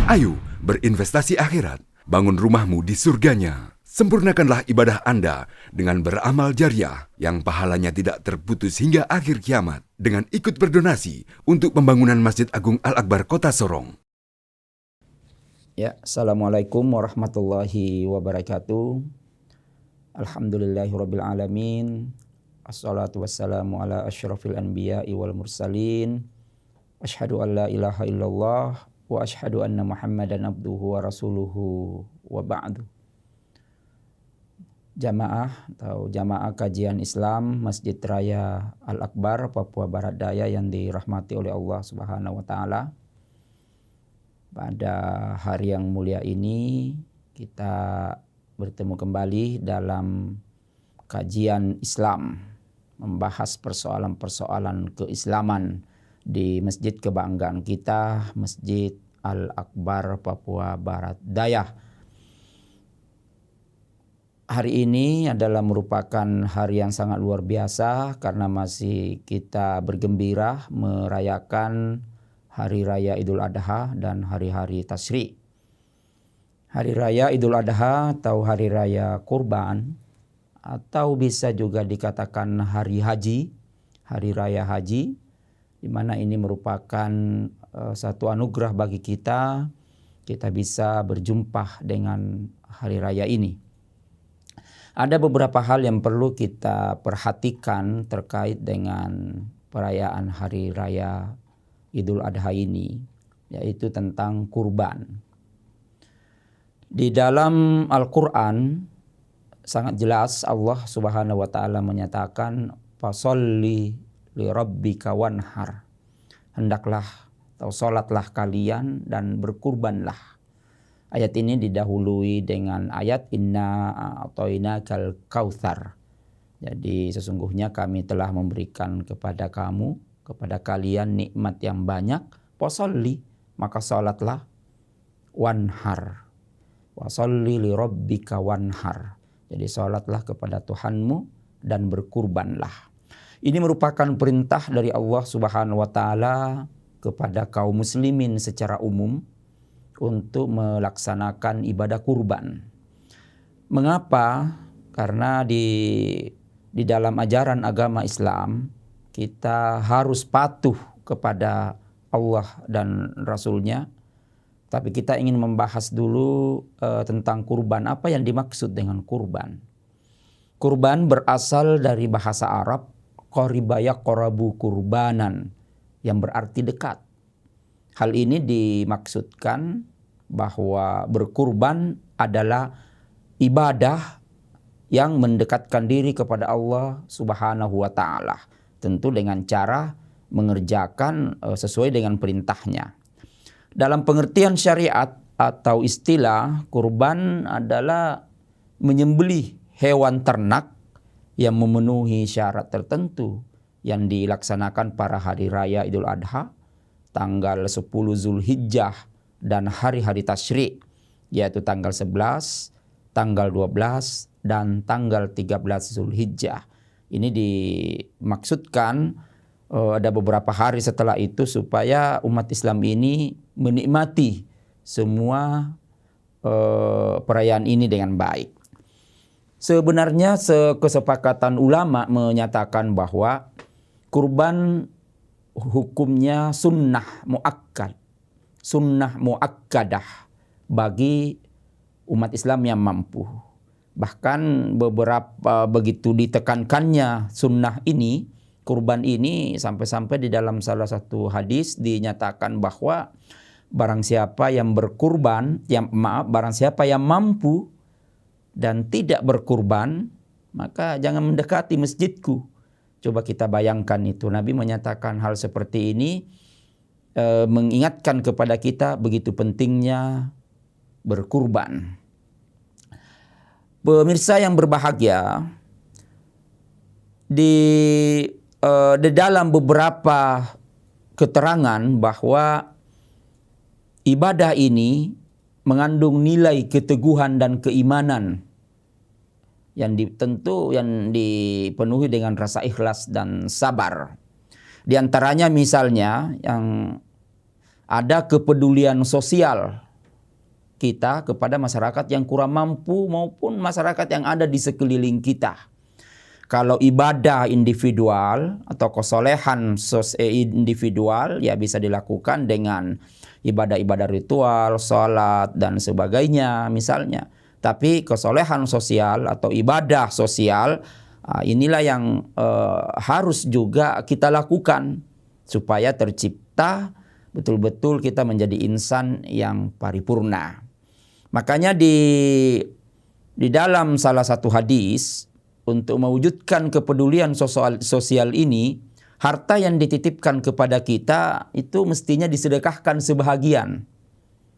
Ayo berinvestasi akhirat, bangun rumahmu di surganya. Sempurnakanlah ibadah Anda dengan beramal jariah yang pahalanya tidak terputus hingga akhir kiamat dengan ikut berdonasi untuk pembangunan Masjid Agung Al-Akbar Kota Sorong. Ya, Assalamualaikum warahmatullahi wabarakatuh. Alhamdulillahirabbil alamin. Assalatu wassalamu ala asyrafil anbiya'i wal mursalin. Asyhadu an la ilaha illallah wa asyhadu anna Muhammadan abduhu wa rasuluhu wa ba'du. Jamaah kajian Islam Masjid Raya Al-Akbar Papua Barat Daya yang dirahmati oleh Allah Subhanahu wa taala. Pada hari yang mulia ini kita bertemu kembali dalam kajian Islam, membahas persoalan-persoalan keislaman di masjid kebanggaan kita, Masjid Al-Akbar Papua Barat Daya. Hari ini adalah merupakan hari yang sangat luar biasa karena masih kita bergembira merayakan Hari Raya Idul Adha dan hari-hari Tasyrik. Hari Raya Idul Adha atau Hari Raya Kurban atau bisa juga dikatakan Hari Haji, Hari Raya Haji, di mana ini merupakan satu anugerah bagi kita bisa berjumpa dengan hari raya ini. Ada beberapa hal yang perlu kita perhatikan terkait dengan perayaan Hari Raya Idul Adha ini, yaitu tentang kurban. Di dalam Al-Quran sangat jelas Allah Subhanahu wa taala menyatakan fasholli li rabbika wanhar. Hendaklah atau salatlah kalian dan berkurbanlah. Ayat ini didahului dengan ayat inna a'tainakal kautsar. Jadi sesungguhnya kami telah memberikan kepada kalian nikmat yang banyak. Fasholli, maka salatlah, wanhar. Washolli li rabbika wanhar. Jadi salatlah kepada Tuhanmu dan berkurbanlah. Ini merupakan perintah dari Allah Subhanahu wa taala kepada kaum muslimin secara umum untuk melaksanakan ibadah kurban. Mengapa? Karena di dalam ajaran agama Islam kita harus patuh kepada Allah dan Rasul-Nya. Tapi kita ingin membahas dulu tentang kurban. Apa yang dimaksud dengan kurban? Kurban berasal dari bahasa Arab qariba yaqrabu kurbanan, yang berarti dekat. Hal ini dimaksudkan bahwa berkurban adalah ibadah yang mendekatkan diri kepada Allah Subhanahu wa taala. Tentu dengan cara mengerjakan sesuai dengan perintahnya. Dalam pengertian syariat atau istilah, kurban adalah menyembelih hewan ternak yang memenuhi syarat tertentu yang dilaksanakan pada hari raya Idul Adha, tanggal 10 Zulhijjah dan hari-hari tasyrik, yaitu tanggal 11, tanggal 12, dan tanggal 13 Zulhijjah. Ini dimaksudkan ada beberapa hari setelah itu supaya umat Islam ini menikmati semua perayaan ini dengan baik. Sebenarnya kesepakatan ulama menyatakan bahwa kurban hukumnya sunnah muakkadah bagi umat Islam yang mampu. Bahkan begitu ditekankannya sunnah ini, kurban ini, sampai-sampai di dalam salah satu hadis dinyatakan bahwa barang siapa yang mampu dan tidak berkurban, maka jangan mendekati masjidku. Coba kita bayangkan itu. Nabi menyatakan hal seperti ini mengingatkan kepada kita begitu pentingnya berkurban. Pemirsa yang berbahagia, di dalam beberapa keterangan bahwa ibadah ini mengandung nilai keteguhan dan keimanan yang dipenuhi dengan rasa ikhlas dan sabar. Di antaranya misalnya yang ada kepedulian sosial kita kepada masyarakat yang kurang mampu maupun masyarakat yang ada di sekeliling kita. Kalau ibadah individual atau kesolehan individual ya bisa dilakukan dengan ibadah-ibadah ritual, sholat dan sebagainya misalnya. Tapi kesolehan sosial atau ibadah sosial inilah yang harus juga kita lakukan supaya tercipta betul-betul kita menjadi insan yang paripurna. Makanya di dalam salah satu hadis, untuk mewujudkan kepedulian sosial ini, harta yang dititipkan kepada kita itu mestinya disedekahkan sebahagian.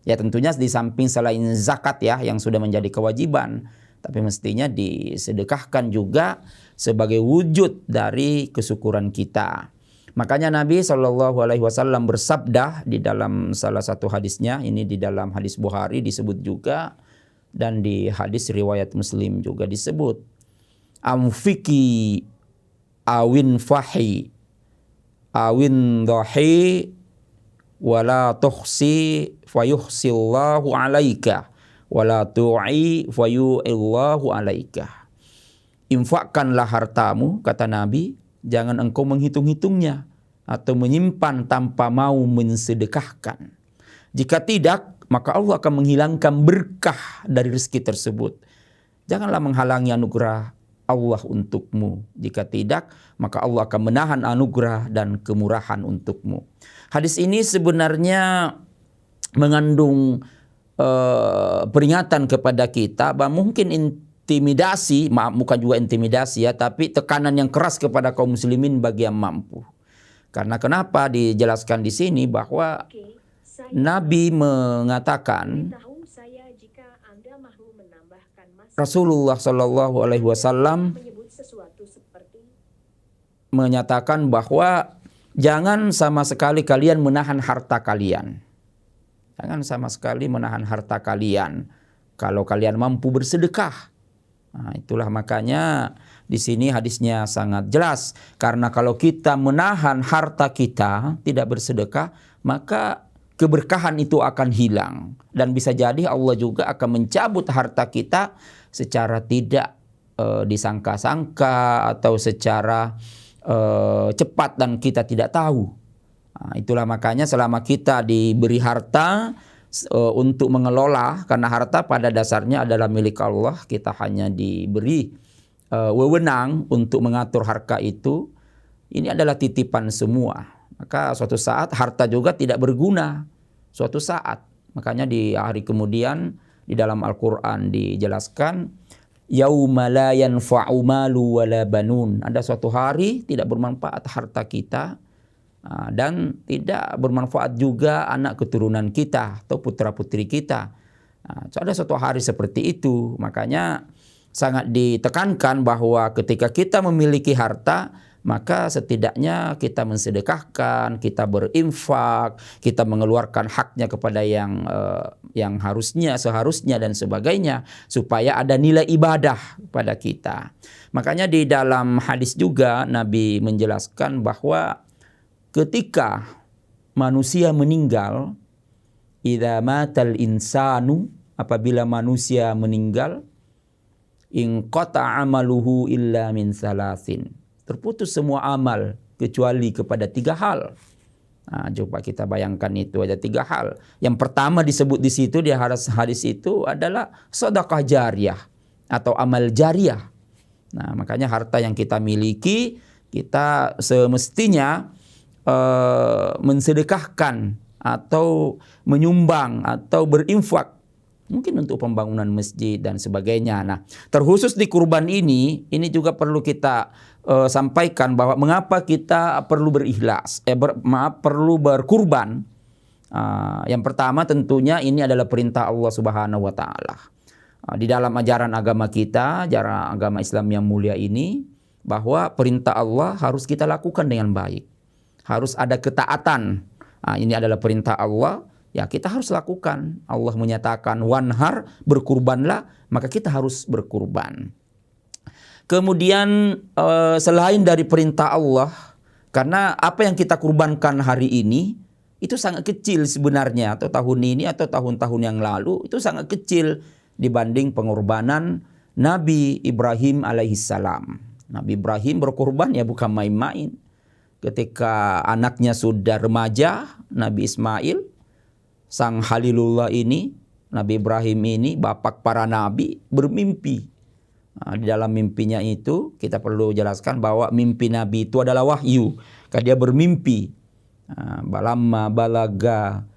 Ya tentunya di samping selain zakat ya yang sudah menjadi kewajiban, tapi mestinya disedekahkan juga sebagai wujud dari kesyukuran kita. Makanya Nabi SAW bersabda di dalam salah satu hadisnya, ini di dalam hadis Bukhari disebut juga, dan di hadis riwayat Muslim juga disebut. Amfiki awin fahi awin dhahi wala tuhsi fayuhsillahu alaika wala tu'i fayu'illahu alaika. Infakkanlah hartamu, kata Nabi, jangan engkau menghitung-hitungnya atau menyimpan tanpa mau mensedekahkan. Jika tidak, maka Allah akan menghilangkan berkah dari rezeki tersebut. Janganlah menghalangi anugerah Allah untukmu. Jika tidak, maka Allah akan menahan anugerah dan kemurahan untukmu. Hadis ini sebenarnya mengandung peringatan kepada kita bahwa mungkin intimidasi, bukan juga intimidasi ya, tapi tekanan yang keras kepada kaum muslimin bagi yang mampu. Karena kenapa dijelaskan di sini bahwa Nabi mengatakan, Rasulullah Shallallahu Alaihi Wasallam menyatakan bahwa jangan sama sekali kalian menahan harta kalian. Jangan sama sekali menahan harta kalian. Kalau kalian mampu bersedekah. Nah, itulah makanya di sini hadisnya sangat jelas. Karena kalau kita menahan harta kita, tidak bersedekah, maka keberkahan itu akan hilang. Dan bisa jadi Allah juga akan mencabut harta kita secara tidak disangka-sangka atau secara cepat dan kita tidak tahu. Nah, itulah makanya selama kita diberi harta untuk mengelola, karena harta pada dasarnya adalah milik Allah, kita hanya diberi wewenang untuk mengatur harta itu. Ini adalah titipan semua. Maka suatu saat harta juga tidak berguna. Suatu saat. Makanya di hari kemudian di dalam Al-Quran dijelaskan, yauma la yanfa'u malu wala banun. Ada suatu hari tidak bermanfaat harta kita dan tidak bermanfaat juga anak keturunan kita atau putra-putri kita. Ada suatu hari seperti itu. Makanya sangat ditekankan bahwa ketika kita memiliki harta, maka setidaknya kita mensedekahkan, kita berinfak, kita mengeluarkan haknya kepada yang seharusnya dan sebagainya, supaya ada nilai ibadah pada kita. Makanya di dalam hadis juga Nabi menjelaskan bahwa ketika manusia meninggal, idza matal insanu, apabila manusia meninggal, in qata'a amaluhu illa min salasin. Terputus semua amal kecuali kepada 3 hal. Nah, coba kita bayangkan itu ada 3 hal. Yang pertama disebut di situ di hadis itu adalah sedekah jariyah atau amal jariyah. Nah, makanya harta yang kita miliki kita semestinya mensedekahkan atau menyumbang atau berinfak. Mungkin untuk pembangunan masjid dan sebagainya. Nah, terkhusus di kurban ini juga perlu kita sampaikan bahwa mengapa kita perlu berikhlas, perlu berkurban. Yang pertama tentunya ini adalah perintah Allah Subhanahu wa taala. Di dalam ajaran agama kita, ajaran agama Islam yang mulia ini, bahwa perintah Allah harus kita lakukan dengan baik. Harus ada ketaatan. Ini adalah perintah Allah. Ya kita harus lakukan. Allah menyatakan wanhar, berkurbanlah, maka kita harus berkurban. Kemudian selain dari perintah Allah, karena apa yang kita kurbankan hari ini itu sangat kecil sebenarnya, atau tahun ini atau tahun-tahun yang lalu itu sangat kecil dibanding pengorbanan Nabi Ibrahim alaihissalam. Nabi Ibrahim berkorban ya bukan main-main. Ketika anaknya sudah remaja, Nabi Ismail, sang Halilullah ini, Nabi Ibrahim ini, bapak para nabi, bermimpi. Nah, di dalam mimpinya itu kita perlu jelaskan bahwa mimpi Nabi itu adalah wahyu. Karena dia bermimpi. Balamma balaga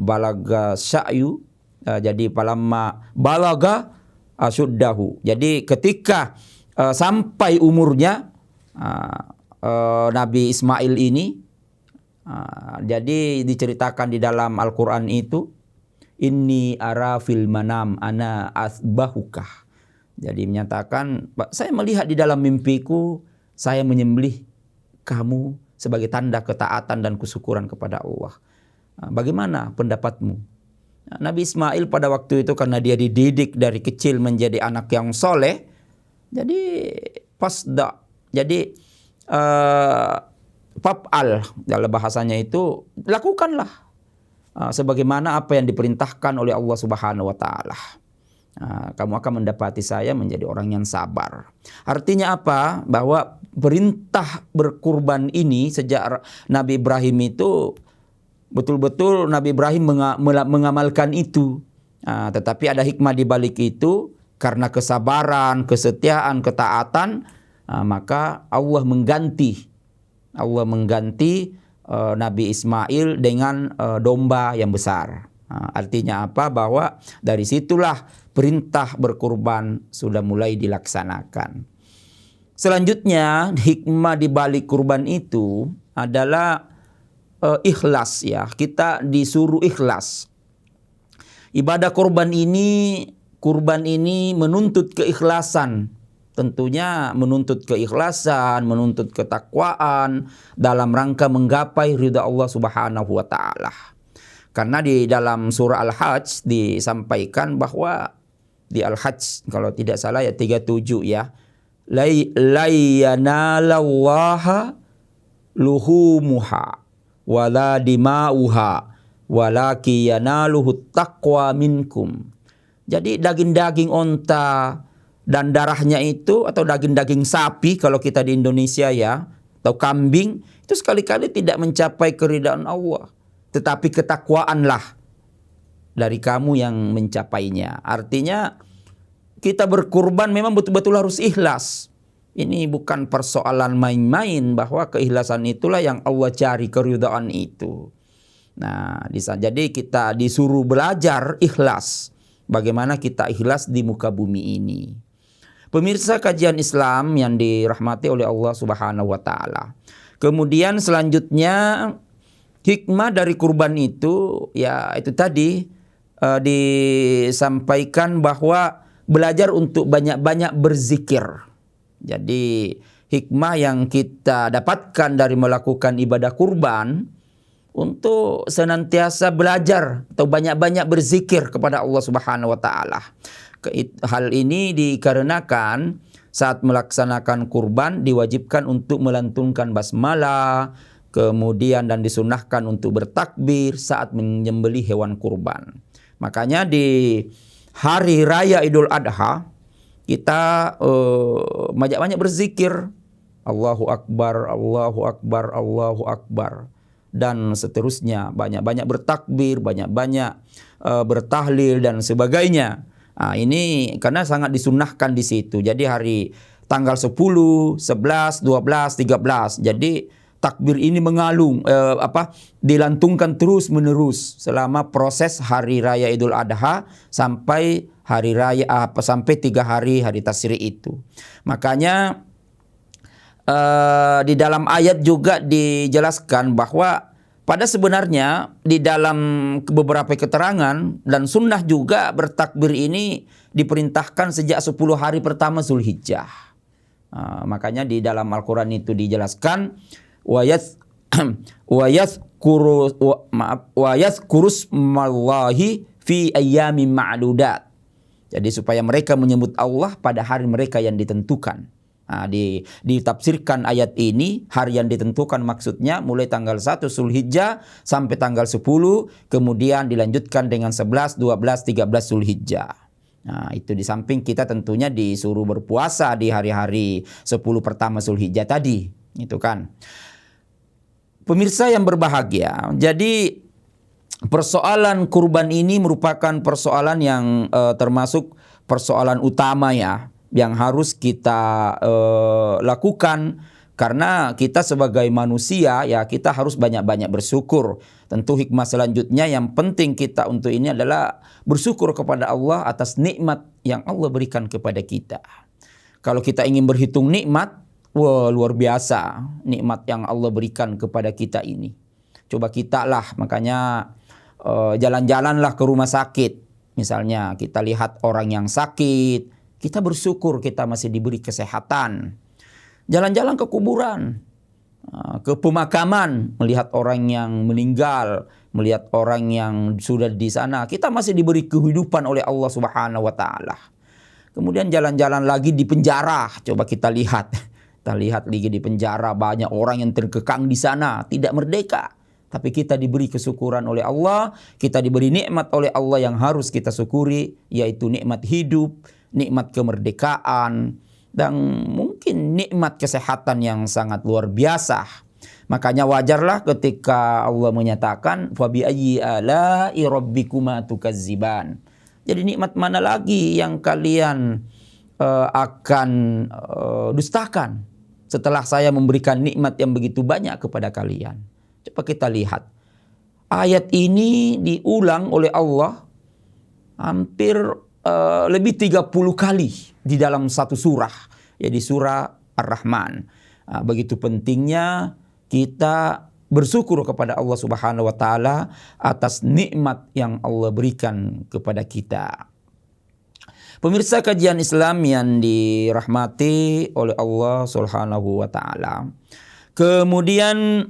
balaga sa'yu, jadi palamma balaga asyuddahu. Jadi ketika sampai umurnya Nabi Ismail ini, jadi diceritakan di dalam Al-Quran itu, inni ara fil manam ana asbahukah. Jadi menyatakan, saya melihat di dalam mimpiku saya menyembelih kamu sebagai tanda ketaatan dan kesyukuran kepada Allah. Bagaimana pendapatmu? Nabi Ismail pada waktu itu karena dia dididik dari kecil menjadi anak yang soleh, jadi pasda, jadi faf'al dalam bahasanya itu, lakukanlah sebagaimana apa yang diperintahkan oleh Allah Subhanahu wa taala. Kamu akan mendapati saya menjadi orang yang sabar. Artinya apa? Bahwa perintah berkurban ini sejak Nabi Ibrahim itu betul-betul Nabi Ibrahim mengamalkan itu. Tetapi ada hikmah di balik itu, karena kesabaran, kesetiaan, ketaatan, maka Allah mengganti Nabi Ismail dengan domba yang besar. Artinya apa? Bahwa dari situlah perintah berkurban sudah mulai dilaksanakan. Selanjutnya, hikmah di balik kurban itu adalah ikhlas ya. Kita disuruh ikhlas. Ibadah kurban ini menuntut keikhlasan. Tentunya menuntut keikhlasan, menuntut ketakwaan dalam rangka menggapai ridha Allah Subhanahu wa taala. Karena di dalam surah Al-Hajj disampaikan bahwa di Al-Hajj kalau tidak salah ya 37 ya, la yanalallaha luhumuha wala dima'uha walaki yanaluhu taqwa minkum. Jadi daging-daging onta dan darahnya itu, atau daging-daging sapi kalau kita di Indonesia ya, atau kambing, itu sekali-kali tidak mencapai keridhaan Allah. Tetapi ketakwaanlah dari kamu yang mencapainya. Artinya kita berkurban memang betul-betul harus ikhlas. Ini bukan persoalan main-main, bahwa keikhlasan itulah yang Allah cari, keridhaan itu. Nah, jadi kita disuruh belajar ikhlas. Bagaimana kita ikhlas di muka bumi ini. Pemirsa kajian Islam yang dirahmati oleh Allah Subhanahu wa taala. Kemudian selanjutnya, hikmah dari kurban itu ya itu tadi disampaikan bahwa belajar untuk banyak-banyak berzikir. Jadi hikmah yang kita dapatkan dari melakukan ibadah kurban untuk senantiasa belajar atau banyak-banyak berzikir kepada Allah Subhanahu wa taala. Hal ini dikarenakan saat melaksanakan kurban diwajibkan untuk melantunkan basmalah, kemudian dan disunahkan untuk bertakbir saat menyembelih hewan kurban. Makanya di hari raya Idul Adha kita banyak-banyak berzikir, Allahu Akbar, Allahu Akbar, Allahu Akbar, dan seterusnya, banyak-banyak bertakbir, banyak-banyak bertahlil dan sebagainya. Nah, ini karena sangat disunahkan di situ. Jadi hari tanggal 10, 11, 12, 13. Jadi takbir ini dilantungkan terus-menerus selama proses hari raya Idul Adha sampai hari raya sampai 3 hari tasyrik itu. Makanya di dalam ayat juga dijelaskan bahwa pada sebenarnya di dalam beberapa keterangan dan sunnah juga bertakbir ini diperintahkan sejak 10 hari pertama Zulhijjah. Makanya di dalam Al-Quran itu dijelaskan wa yazkurusmallahi fi ayyamin ma'dudat. Jadi supaya mereka menyebut Allah pada hari mereka yang ditentukan. Nah, ditafsirkan ayat ini, hari yang ditentukan maksudnya mulai tanggal 1 Zulhijjah sampai tanggal 10, kemudian dilanjutkan dengan 11, 12, 13 Zulhijjah. Nah, itu di samping kita tentunya disuruh berpuasa di hari-hari 10 pertama Zulhijjah tadi, itu kan. Pemirsa yang berbahagia, jadi persoalan kurban ini merupakan persoalan yang termasuk persoalan utama ya, yang harus kita lakukan, karena kita sebagai manusia ya kita harus banyak-banyak bersyukur. Tentu hikmah selanjutnya yang penting kita untuk ini adalah bersyukur kepada Allah atas nikmat yang Allah berikan kepada kita. Kalau kita ingin berhitung nikmat, wah luar biasa nikmat yang Allah berikan kepada kita ini. Coba kita lah, makanya jalan-jalanlah ke rumah sakit. Misalnya kita lihat orang yang sakit, kita bersyukur kita masih diberi kesehatan. Jalan-jalan ke kuburan, ke pemakaman, melihat orang yang meninggal, melihat orang yang sudah di sana, kita masih diberi kehidupan oleh Allah Subhanahu wa taala. Kemudian jalan-jalan lagi di penjara, coba kita lihat. Kita lihat lagi di penjara banyak orang yang terkekang di sana, tidak merdeka. Tapi kita diberi kesyukuran oleh Allah, kita diberi nikmat oleh Allah yang harus kita syukuri, yaitu nikmat hidup, nikmat kemerdekaan, dan mungkin nikmat kesehatan yang sangat luar biasa. Makanya wajarlah ketika Allah menyatakan fabi ayyi ala'i rabbikuma tukazziban. Jadi nikmat mana lagi yang kalian akan dustakan setelah saya memberikan nikmat yang begitu banyak kepada kalian. Coba kita lihat. Ayat ini diulang oleh Allah hampir lebih 30 kali di dalam satu surah, yaitu surah Ar-Rahman. Begitu pentingnya kita bersyukur kepada Allah Subhanahu wa taala atas nikmat yang Allah berikan kepada kita. Pemirsa kajian Islam yang dirahmati oleh Allah Subhanahu wa taala. Kemudian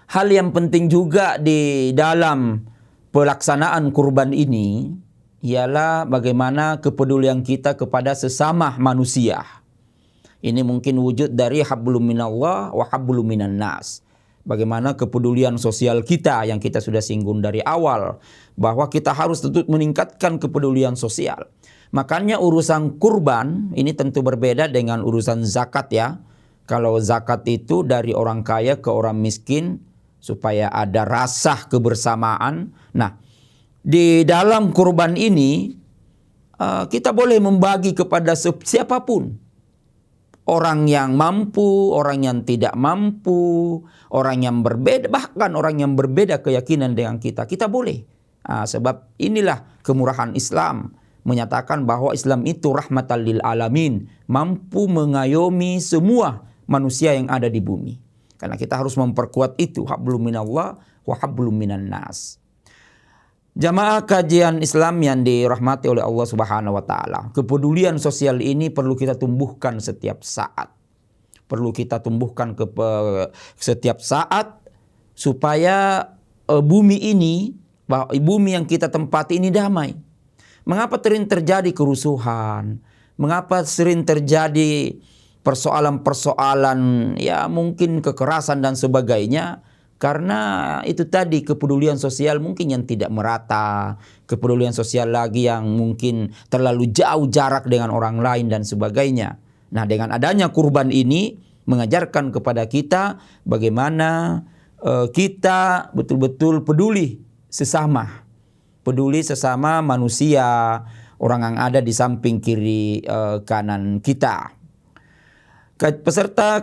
hal yang penting juga di dalam pelaksanaan kurban ini ialah bagaimana kepedulian kita kepada sesama manusia. Ini mungkin wujud dari hablum minallah wa hablum minan nas. Bagaimana kepedulian sosial kita yang kita sudah singgung dari awal, bahwa kita harus tentu meningkatkan kepedulian sosial. Makanya urusan kurban ini tentu berbeda dengan urusan zakat ya. Kalau zakat itu dari orang kaya ke orang miskin supaya ada rasa kebersamaan. Nah, di dalam kurban ini kita boleh membagi kepada siapapun. Orang yang mampu, orang yang tidak mampu, orang yang berbeda, bahkan orang yang berbeda keyakinan dengan kita. Kita boleh. Sebab inilah kemurahan Islam. Menyatakan bahwa Islam itu rahmatan lil alamin. Mampu mengayomi semua manusia yang ada di bumi. Karena kita harus memperkuat itu. Hablum minallah wa hablum minan nas. Jamaah kajian Islam yang dirahmati oleh Allah Subhanahu wa taala. Kepedulian sosial ini perlu kita tumbuhkan setiap saat. Perlu kita tumbuhkan setiap saat supaya bumi ini, bumi yang kita tempati ini damai. Mengapa sering terjadi kerusuhan? Mengapa sering terjadi persoalan-persoalan ya mungkin kekerasan dan sebagainya? Karena itu tadi kepedulian sosial mungkin yang tidak merata, kepedulian sosial lagi yang mungkin terlalu jauh jarak dengan orang lain dan sebagainya. Nah, dengan adanya kurban ini mengajarkan kepada kita bagaimana kita betul-betul peduli sesama manusia, orang yang ada di samping kiri kanan kita. Peserta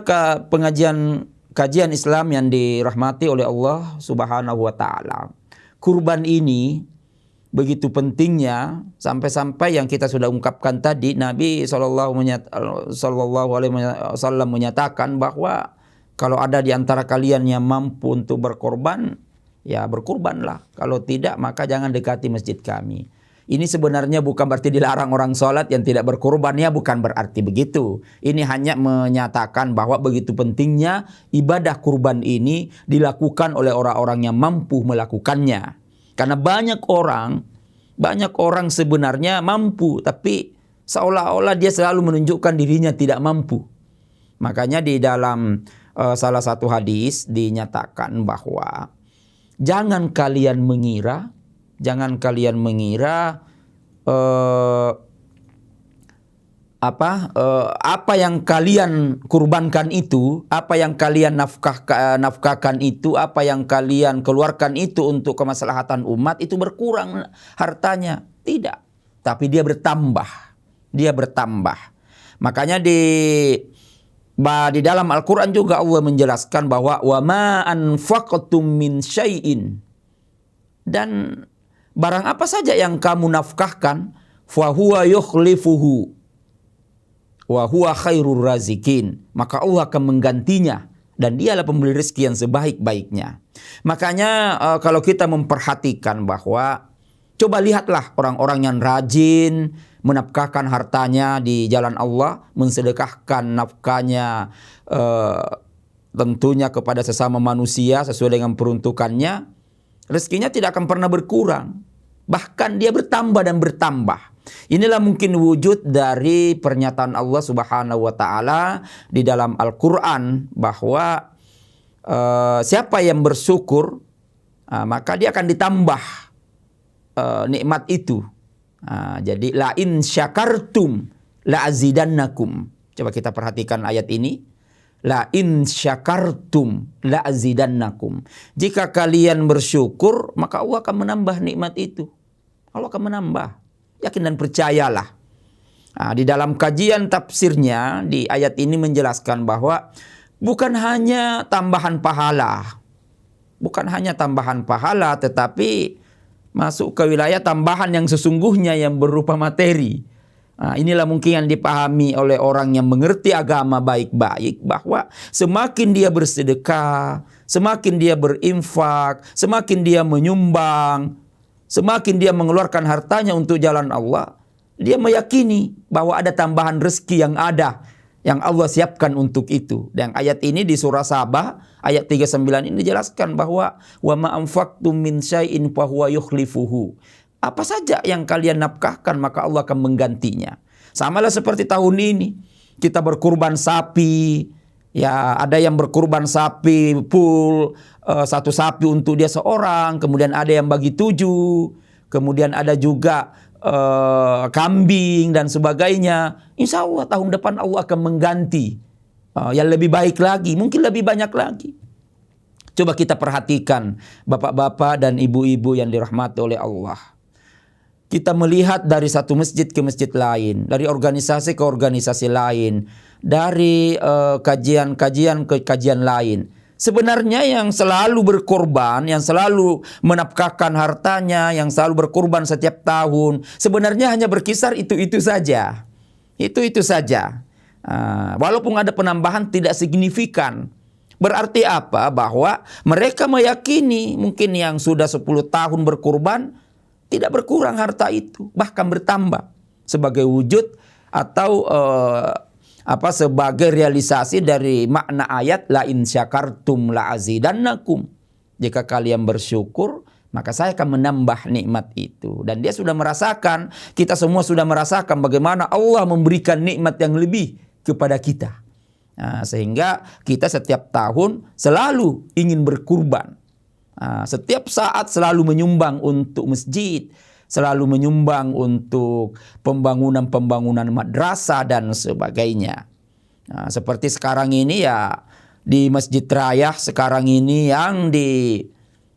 kajian Islam yang dirahmati oleh Allah Subhanahu wa taala. Kurban ini begitu pentingnya sampai-sampai yang kita sudah ungkapkan tadi, Nabi sallallahu alaihi wasallam menyatakan bahwa kalau ada di antara kalian yang mampu untuk berkorban, ya berkorbanlah. Kalau tidak, maka jangan dekati masjid kami. Ini sebenarnya bukan berarti dilarang orang sholat yang tidak berkorban, ya bukan berarti begitu. Ini hanya menyatakan bahwa begitu pentingnya ibadah kurban ini dilakukan oleh orang-orang yang mampu melakukannya. Karena banyak orang sebenarnya mampu tapi Seolah-olah dia selalu menunjukkan dirinya tidak mampu. Makanya di dalam salah satu hadis dinyatakan bahwa jangan kalian mengira apa yang kalian kurbankan itu, apa yang kalian nafkahkan itu, apa yang kalian keluarkan itu untuk kemaslahatan umat itu berkurang hartanya. Tidak, tapi dia bertambah. Makanya di dalam Al-Quran juga Allah menjelaskan bahwa wa ma anfaqtum min syai'in, dan barang apa saja yang kamu nafkahkan, fa huwa yukhlifuhu wa huwa khairur razikin, maka Allah akan menggantinya dan dialah pemberi rezeki yang sebaik-baiknya. Makanya kalau kita memperhatikan bahwa coba lihatlah orang-orang yang rajin menafkahkan hartanya di jalan Allah, mensedekahkan nafkahnya tentunya kepada sesama manusia sesuai dengan peruntukannya, rezekinya tidak akan pernah berkurang, bahkan dia bertambah dan bertambah. Inilah mungkin wujud dari pernyataan Allah Subhanahu wa taala di dalam Al-Qur'an bahwa siapa yang bersyukur maka dia akan ditambah nikmat itu. Jadi la in syakartum la azidannakum. Coba kita perhatikan ayat ini. La in syakartum la azidannakum. Jika kalian bersyukur, maka Allah akan menambah nikmat itu. Allah akan menambah. Yakin dan percayalah. Di dalam kajian tafsirnya di ayat ini menjelaskan bahwa bukan hanya tambahan pahala. Bukan hanya tambahan pahala, tetapi masuk ke wilayah tambahan yang sesungguhnya yang berupa materi. Inilah mungkin yang dipahami oleh orang yang mengerti agama baik-baik, bahwa semakin dia bersedekah, semakin dia berinfak, semakin dia menyumbang, semakin dia mengeluarkan hartanya untuk jalan Allah, dia meyakini bahwa ada tambahan rezeki yang ada, yang Allah siapkan untuk itu. Dan ayat ini di surah Sabah, ayat 39 ini dijelaskan bahwa wa ma anfaqtum min syai'in fa huwa yukhlifuhu. Apa saja yang kalian nafkahkan maka Allah akan menggantinya. Samalah seperti tahun ini, kita berkurban sapi, ya ada yang berkurban sapi full, satu sapi untuk dia seorang, kemudian ada yang bagi 7, kemudian ada juga kambing dan sebagainya. Insya Allah tahun depan Allah akan mengganti yang lebih baik lagi, mungkin lebih banyak lagi. Coba kita perhatikan bapak-bapak dan ibu-ibu yang dirahmati oleh Allah. Kita melihat dari satu masjid ke masjid lain, dari organisasi ke organisasi lain, dari kajian-kajian ke kajian lain. Sebenarnya yang selalu berkorban, yang selalu menafkahkan hartanya, yang selalu berkorban setiap tahun, sebenarnya hanya berkisar itu-itu saja. Itu-itu saja. Walaupun ada penambahan tidak signifikan. Berarti apa? Bahwa mereka meyakini mungkin yang sudah 10 tahun berkorban, tidak berkurang harta itu, bahkan bertambah. Sebagai wujud atau sebagai realisasi dari makna ayat la in syakartum la azidannakum. Jika kalian bersyukur, maka saya akan menambah nikmat itu. Dan dia sudah merasakan, kita semua sudah merasakan bagaimana Allah memberikan nikmat yang lebih kepada kita. Sehingga kita setiap tahun selalu ingin berkurban. Setiap saat selalu menyumbang untuk masjid, selalu menyumbang untuk pembangunan madrasah dan sebagainya. Seperti sekarang ini ya di Masjid Raya sekarang ini yang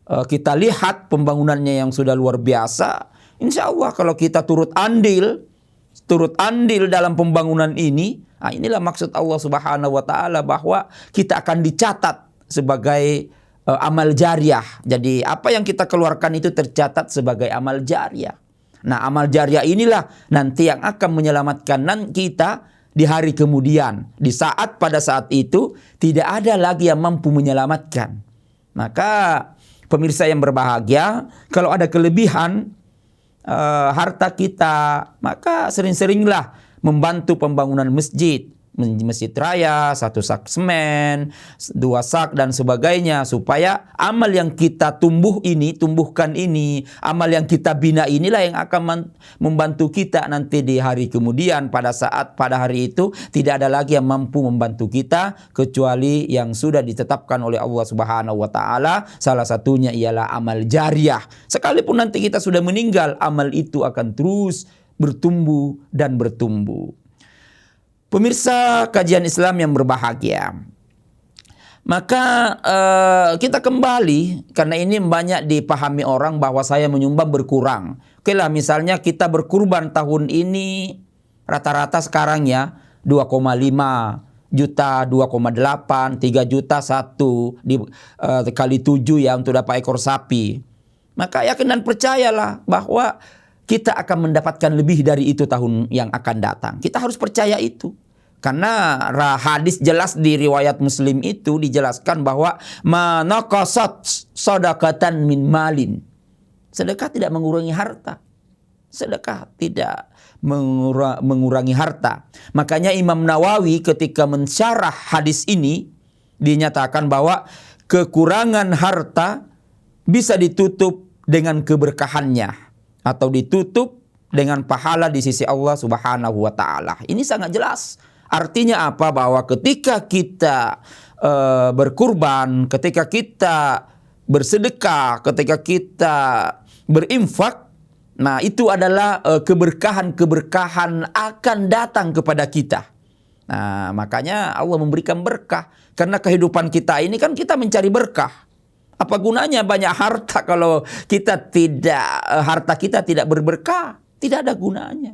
kita lihat pembangunannya yang sudah luar biasa. Insya Allah kalau kita turut andil dalam pembangunan ini, inilah maksud Allah Subhanahu wa taala bahwa kita akan dicatat sebagai amal jariah. Jadi apa yang kita keluarkan itu tercatat sebagai amal jariah. Nah, amal jariah inilah nanti yang akan menyelamatkan kita di hari kemudian. Pada saat itu tidak ada lagi yang mampu menyelamatkan. Maka pemirsa yang berbahagia, kalau ada kelebihan harta kita, maka sering-seringlah membantu pembangunan masjid, masjid raya, 1 sak semen, 2 sak dan sebagainya, supaya amal yang kita tumbuhkan ini, amal yang kita bina inilah yang akan membantu kita nanti di hari kemudian, pada hari itu tidak ada lagi yang mampu membantu kita kecuali yang sudah ditetapkan oleh Allah Subhanahu wa taala. Salah satunya ialah amal jariah. Sekalipun nanti kita sudah meninggal, amal itu akan terus bertumbuh dan bertumbuh. Pemirsa kajian Islam yang berbahagia, maka kita kembali, karena ini banyak dipahami orang bahwa saya menyumbang berkurang. Oke lah, misalnya kita berkurban tahun ini rata-rata sekarang ya 2,5 juta, 2,8, 3 juta 1 kali 7 ya untuk dapat ekor sapi. Maka yakin dan percayalah bahwa kita akan mendapatkan lebih dari itu tahun yang akan datang. Kita harus percaya itu. Karena hadis jelas di riwayat Muslim itu dijelaskan bahwa manaqasat sadaqatan min malin. Sedekah tidak mengurangi harta. Sedekah tidak mengurangi harta. Makanya Imam Nawawi ketika mensyarah hadis ini dinyatakan bahwa kekurangan harta bisa ditutup dengan keberkahannya, atau ditutup dengan pahala di sisi Allah Subhanahu wa taala. Ini sangat jelas. Artinya apa? Bahwa ketika kita berkurban, ketika kita bersedekah, ketika kita berinfak, nah itu adalah keberkahan-keberkahan akan datang kepada kita. Nah, makanya Allah memberikan berkah. Karena kehidupan kita ini kan kita mencari berkah. Apa gunanya banyak harta kalau harta kita tidak berberkah? Tidak ada gunanya.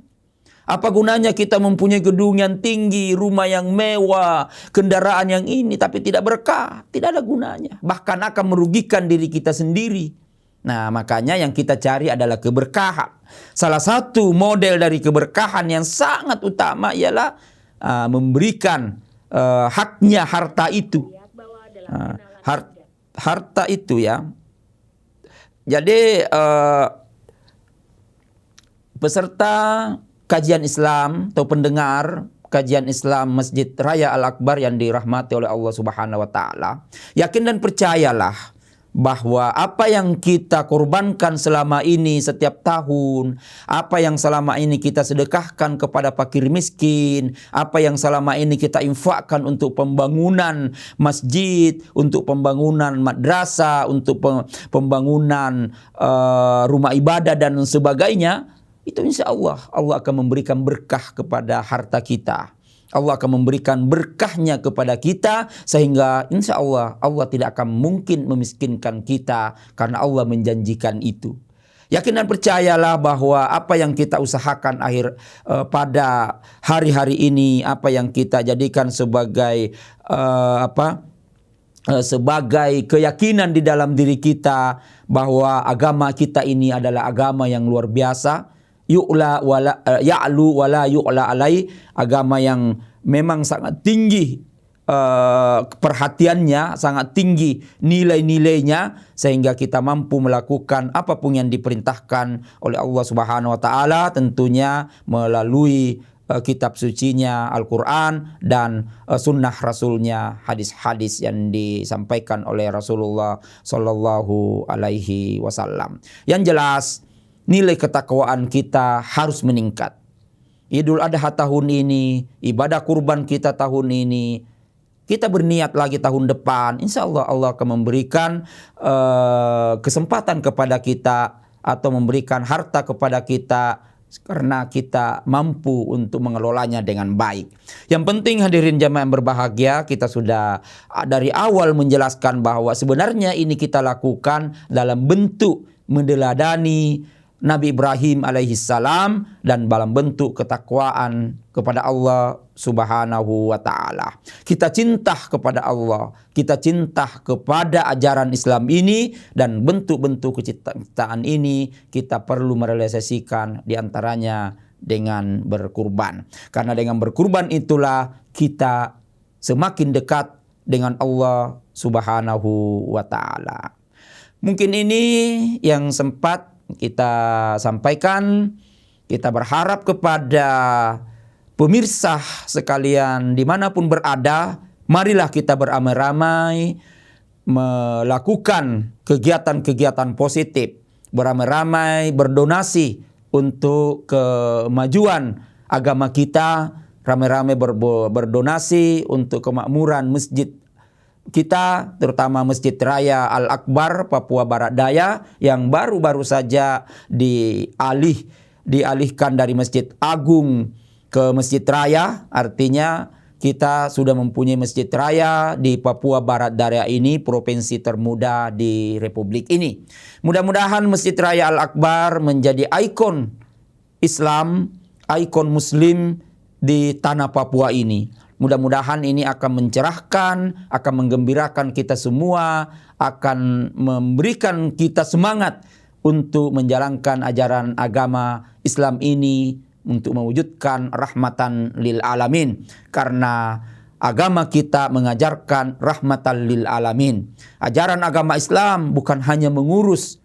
Apa gunanya kita mempunyai gedung yang tinggi, rumah yang mewah, kendaraan yang ini, tapi tidak berkah? Tidak ada gunanya. Bahkan akan merugikan diri kita sendiri. Nah, makanya yang kita cari adalah keberkahan. Salah satu model dari keberkahan yang sangat utama ialah memberikan haknya harta itu. Harta itu ya. Jadi peserta kajian Islam atau pendengar kajian Islam Masjid Raya Al-Akbar yang dirahmati oleh Allah Subhanahu wa taala, yakin dan percayalah bahwa apa yang kita korbankan selama ini setiap tahun, apa yang selama ini kita sedekahkan kepada fakir miskin, apa yang selama ini kita infakkan untuk pembangunan masjid, untuk pembangunan madrasah, untuk pembangunan rumah ibadah dan sebagainya, itu insya Allah akan memberikan berkah kepada harta kita. Allah akan memberikan berkahnya kepada kita, sehingga insya Allah tidak akan mungkin memiskinkan kita, karena Allah menjanjikan itu. Yakin dan percayalah bahwa apa yang kita usahakan pada hari-hari ini, apa yang kita jadikan sebagai sebagai keyakinan di dalam diri kita bahwa agama kita ini adalah agama yang luar biasa. Ya'lu wala yu'la alai, agama yang memang sangat tinggi perhatiannya, sangat tinggi nilai-nilainya, sehingga kita mampu melakukan apapun yang diperintahkan oleh Allah Subhanahu wa taala, tentunya melalui kitab sucinya Al-Quran dan sunnah Rasulnya, hadis-hadis yang disampaikan oleh Rasulullah Sallallahu Alaihi Wasallam. Yang jelas, nilai ketakwaan kita harus meningkat. Idul Adha tahun ini, ibadah kurban kita tahun ini, kita berniat lagi tahun depan, insya Allah Allah akan memberikan kesempatan kepada kita, atau memberikan harta kepada kita, karena kita mampu untuk mengelolanya dengan baik. Yang penting hadirin jamaah yang berbahagia, kita sudah dari awal menjelaskan bahwa sebenarnya ini kita lakukan dalam bentuk meneladani Nabi Ibrahim alaihissalam dan dalam bentuk ketakwaan kepada Allah Subhanahu wa taala. Kita cinta kepada Allah, kita cinta kepada ajaran Islam ini, dan bentuk-bentuk kecintaan ini kita perlu merealisasikan diantaranya dengan berkurban. Karena dengan berkurban itulah kita semakin dekat dengan Allah Subhanahu wa taala. Mungkin ini yang sempat kita sampaikan. Kita berharap kepada Pemirsa sekalian dimanapun berada, marilah kita beramai-ramai melakukan kegiatan-kegiatan positif, beramai-ramai berdonasi untuk kemajuan agama kita, ramai-ramai berdonasi untuk kemakmuran masjid kita, terutama Masjid Raya Al-Akbar Papua Barat Daya yang baru-baru saja dialihkan dari Masjid Agung ke Masjid Raya. Artinya kita sudah mempunyai Masjid Raya di Papua Barat Daya ini, provinsi termuda di Republik ini. Mudah-mudahan Masjid Raya Al-Akbar menjadi ikon Islam, ikon Muslim di tanah Papua ini. Mudah-mudahan ini akan mencerahkan, akan menggembirakan kita semua, akan memberikan kita semangat untuk menjalankan ajaran agama Islam ini untuk mewujudkan rahmatan lil alamin. Karena agama kita mengajarkan rahmatan lil alamin. Ajaran agama Islam bukan hanya mengurus,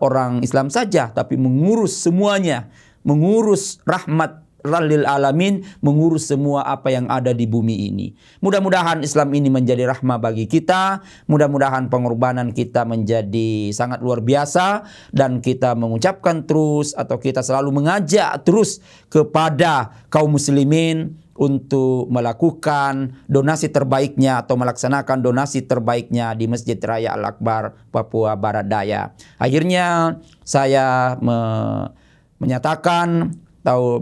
orang Islam saja, tapi mengurus semuanya, mengurus rahmat lil alamin, mengurus semua apa yang ada di bumi ini. Mudah-mudahan Islam ini menjadi rahmah bagi kita. Mudah-mudahan pengorbanan kita menjadi sangat luar biasa, dan kita mengucapkan terus, atau kita selalu mengajak terus kepada kaum muslimin untuk melakukan donasi terbaiknya atau melaksanakan donasi terbaiknya di Masjid Raya Al-Akbar Papua Barat Daya. Akhirnya saya menyatakan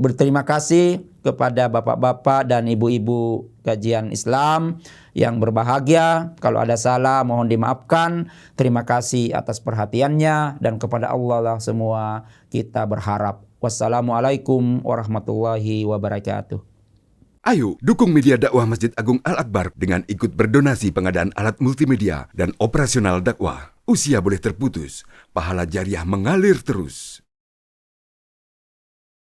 berterima kasih kepada bapak-bapak dan ibu-ibu kajian Islam yang berbahagia. Kalau ada salah mohon dimaafkan. Terima kasih atas perhatiannya, dan kepada Allah lah semua kita berharap. Wassalamualaikum warahmatullahi wabarakatuh. Ayo dukung media dakwah Masjid Agung Al-Akbar dengan ikut berdonasi pengadaan alat multimedia dan operasional dakwah. Usia boleh terputus, pahala jariah mengalir terus.